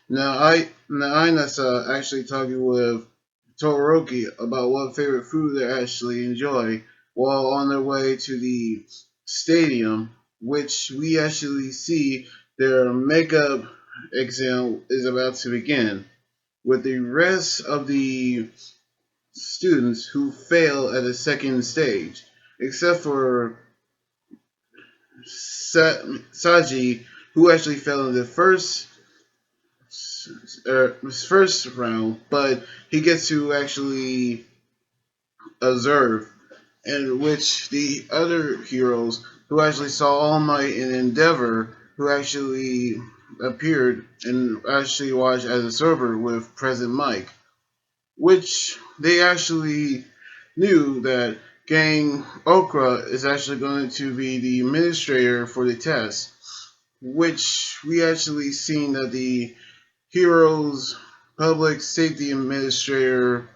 Now Inasa actually talking with Todoroki about what favorite food they actually enjoy while on their way to the stadium, which we actually see their makeup exam is about to begin, with the rest of the students who fail at the second stage, except for Saji, who actually fell in the first round, but he gets to actually observe, in which the other heroes who actually saw All Might and Endeavor, who actually appeared and actually watched as a server with President Mike, which they actually knew that Gang Okra is actually going to be the administrator for the test, which we actually seen that the heroes public safety administrator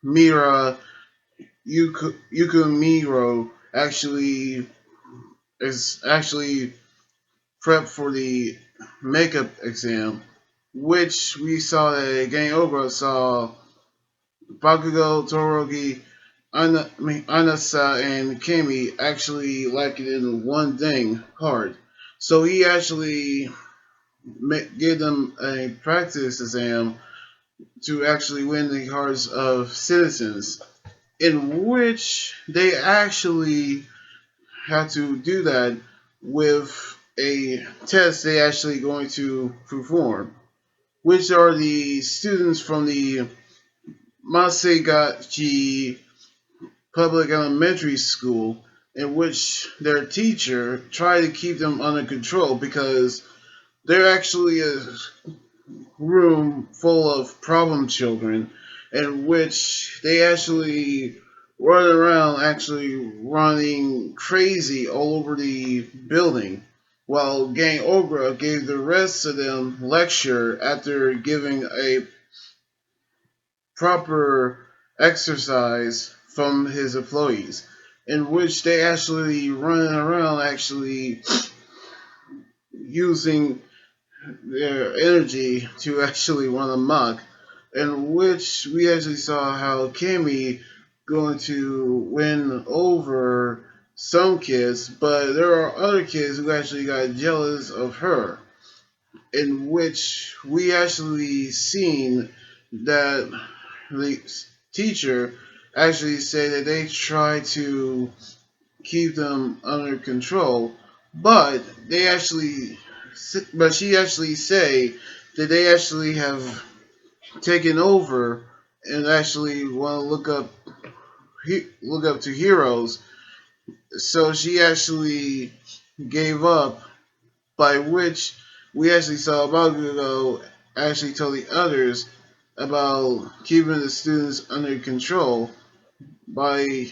Mira Yukumiro actually prepped for the makeup exam, which we saw that Gang Okra saw Bakugo, Torogi, Anasa, and Kami actually like it in one thing hard. So he actually gave them a practice exam to actually win the hearts of citizens, in which they actually had to do that with a test they actually going to perform, which are the students from the Masegachi public elementary school, in which their teacher tried to keep them under control because they're actually a room full of problem children, in which they actually run around, actually running crazy all over the building, while Gang Ogra gave the rest of them lecture after giving a proper exercise from his employees, in which they actually running around actually using their energy to actually run amok, in which we actually saw how Kimmy going to win over some kids, but there are other kids who actually got jealous of her, in which we actually seen that the teacher actually said that they try to keep them under control, but they actually, but she actually say that they actually have taken over and actually want to look up to heroes. So she actually gave up, by which we actually saw Bakugo actually tell the others about keeping the students under control by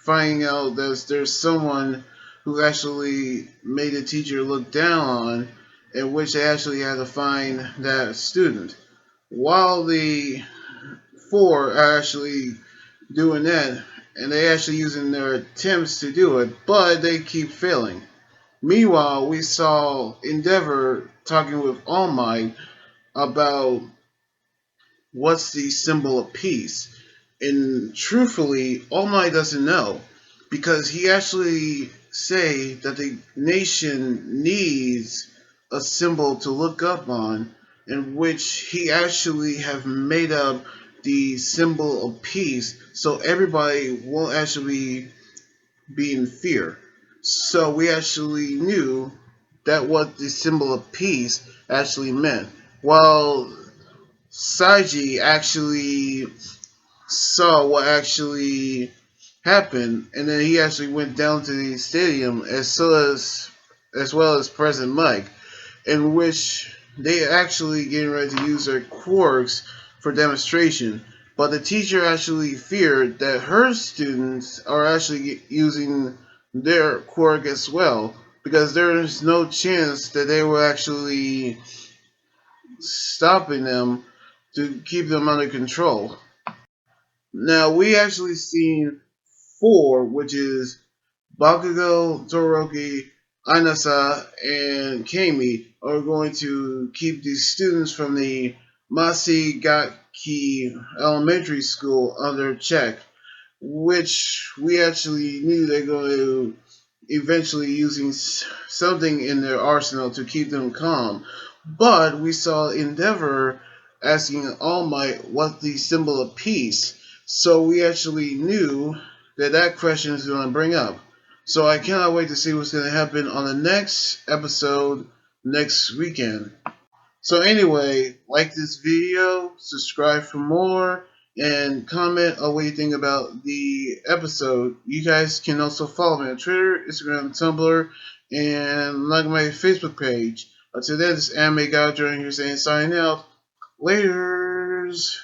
finding out that there's someone who actually made the teacher look down on, in which they actually had to find that student. While the four are actually doing that, and they actually using their attempts to do it, but they keep failing. Meanwhile, we saw Endeavor talking with All Might about what's the symbol of peace. And truthfully, All Might doesn't know, because he actually say that the nation needs a symbol to look up on, in which he actually have made up the symbol of peace, so everybody won't actually be in fear. So we actually knew that what the symbol of peace actually meant. While Saiji actually saw what actually happened, and then he actually went down to the stadium as well as President Mike, in which they actually getting ready to use their quirks for demonstration. But the teacher actually feared that her students are actually using their quirk as well, because there is no chance that they were actually stopping them to keep them under control. Now we actually seen four, which is Bakugo, Toroki, Anasa and Kami are going to keep these students from the Masigaki Elementary School under check, which we actually knew they're going to eventually using something in their arsenal to keep them calm. But we saw Endeavor asking All Might what the symbol of peace, so we actually knew that that question is going to bring up. So I cannot wait to see what's going to happen on the next episode next weekend. So anyway, like this video, subscribe for more, and comment on what you think about the episode. You guys can also follow me on Twitter, Instagram, Tumblr, and like my Facebook page. Until then, this anime guy joining here saying signing out. Laters.